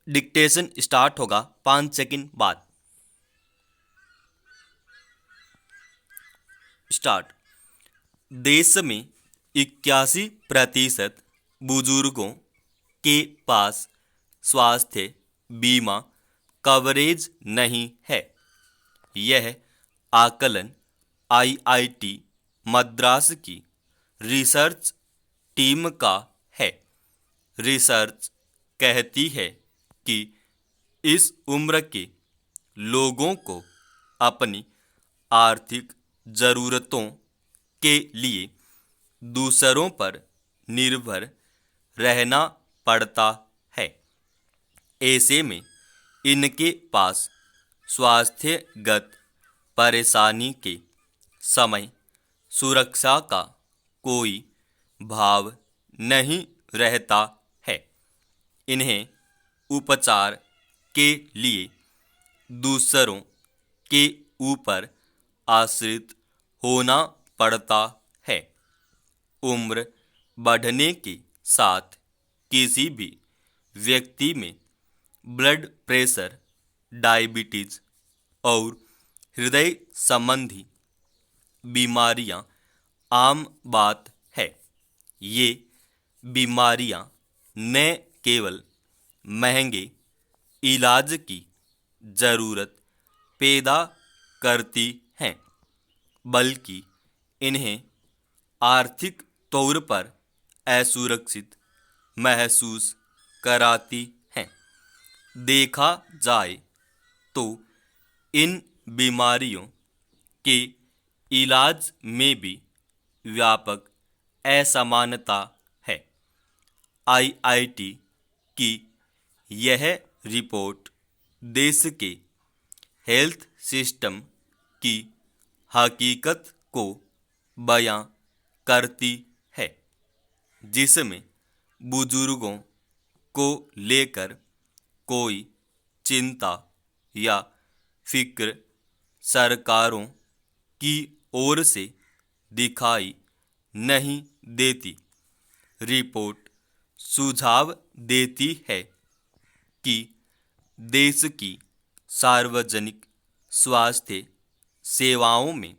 Dictation start होगा 5 second बाद। Start. देश में 81% बुजुर्गों के पास स्वास्थ्य बीमा कवरेज नहीं है। यह आकलन आईआईटी मद्रास की रिसर्च टीम का है। रिसर्च कहती है कि इस उम्र के लोगों को अपनी आर्थिक ज़रूरतों के लिए दूसरों पर निर्भर रहना पड़ता है। ऐसे में इनके पास स्वास्थ्यगत परेशानी के समय सुरक्षा का कोई भाव नहीं रहता है। इन्हें उपचार के लिए दूसरों के ऊपर आश्रित होना पड़ता है। उम्र बढ़ने के साथ किसी भी व्यक्ति में ब्लड प्रेशर, डायबिटीज और हृदय संबंधी बीमारियां आम बात है। ये बीमारियां न केवल महंगे इलाज की ज़रूरत पैदा करती हैं, बल्कि इन्हें आर्थिक तौर पर असुरक्षित महसूस कराती हैं। देखा जाए तो इन बीमारियों के इलाज में भी व्यापक असमानता है। आईआईटी की यह रिपोर्ट देश के हेल्थ सिस्टम की हकीकत को बयां करती है, जिसमें बुजुर्गों को लेकर कोई चिंता या फिक्र सरकारों की ओर से दिखाई नहीं देती। रिपोर्ट सुझाव देती है कि देश की सार्वजनिक स्वास्थ्य सेवाओं में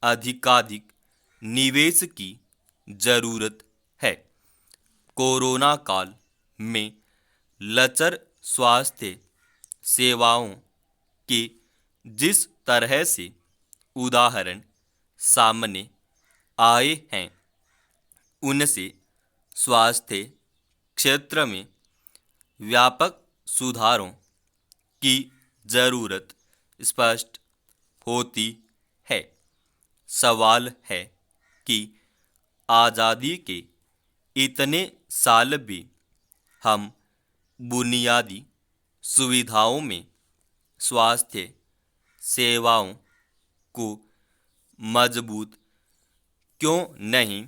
अधिकाधिक निवेश की जरूरत है। कोरोना काल में लचर स्वास्थ्य सेवाओं के जिस तरह से उदाहरण सामने आए हैं, उनसे स्वास्थ्य क्षेत्र में व्यापक सुधारों की जरूरत स्पष्ट होती है। सवाल है कि आज़ादी के इतने साल भी हम बुनियादी सुविधाओं में स्वास्थ्य सेवाओं को मजबूत क्यों नहीं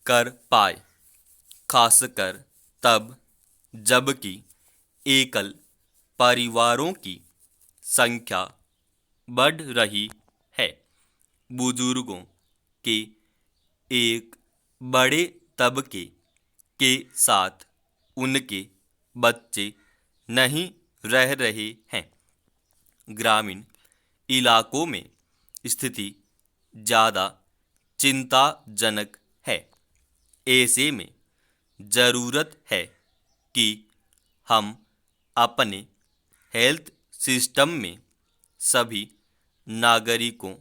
कर पाए, खासकर तब जबकि एकल परिवारों की संख्या बढ़ रही है। बुजुर्गों के एक बड़े तबके के साथ उनके बच्चे नहीं रह रहे हैं। ग्रामीण इलाकों में स्थिति ज़्यादा चिंताजनक है। ऐसे में ज़रूरत है कि हम अपने हेल्थ सिस्टम में सभी नागरिकों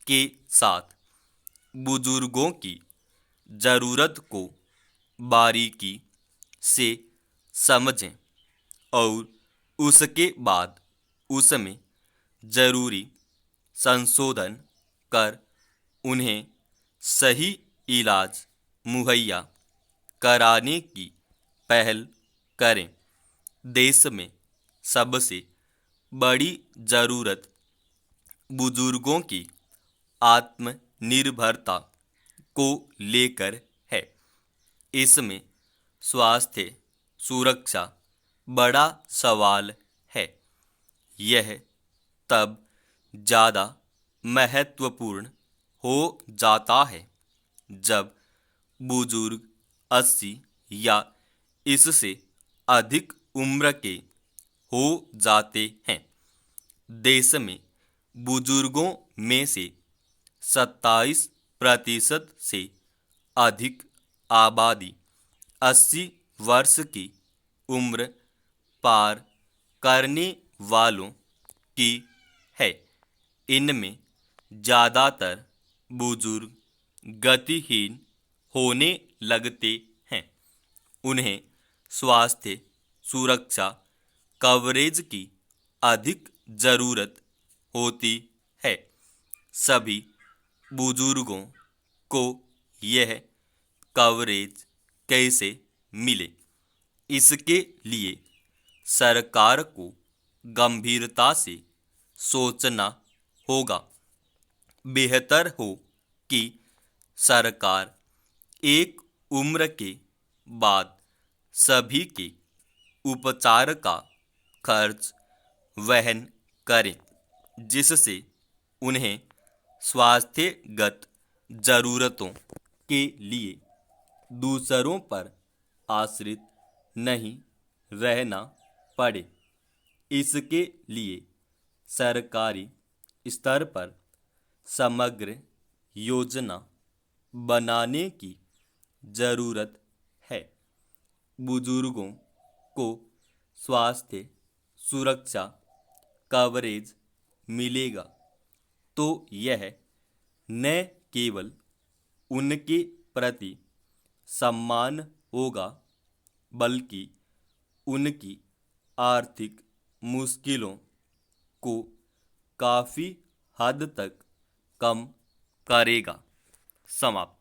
के साथ बुजुर्गों की ज़रूरत को बारीकी से समझें और उसके बाद उसमें ज़रूरी संशोधन कर उन्हें सही इलाज मुहैया कराने की पहल करें। देश में सबसे बड़ी ज़रूरत बुजुर्गों की आत्मनिर्भरता को लेकर है। इसमें स्वास्थ्य सुरक्षा बड़ा सवाल है। यह तब ज़्यादा महत्वपूर्ण हो जाता है जब बुजुर्ग 80 या इससे अधिक उम्र के हो जाते हैं। देश में बुजुर्गों में से 27% से अधिक आबादी 80 वर्ष की उम्र पार करने वालों की है। इनमें ज़्यादातर बुजुर्ग गतिहीन होने लगते हैं। उन्हें स्वास्थ्य सुरक्षा कवरेज की अधिक ज़रूरत होती है। सभी बुजुर्गों को यह कवरेज कैसे मिले, इसके लिए सरकार को गंभीरता से सोचना होगा। बेहतर हो कि सरकार एक उम्र के बाद सभी के उपचार का खर्च वहन करे, जिससे उन्हें स्वास्थ्यगत जरूरतों के लिए दूसरों पर आश्रित नहीं रहना पड़े। इसके लिए सरकारी स्तर पर समग्र योजना बनाने की जरूरत है। बुजुर्गों को स्वास्थ्य सुरक्षा कवरेज मिलेगा तो यह न केवल उनके प्रति सम्मान होगा, बल्कि उनकी आर्थिक मुश्किलों को काफ़ी हद तक कम करेगा। समाप्त।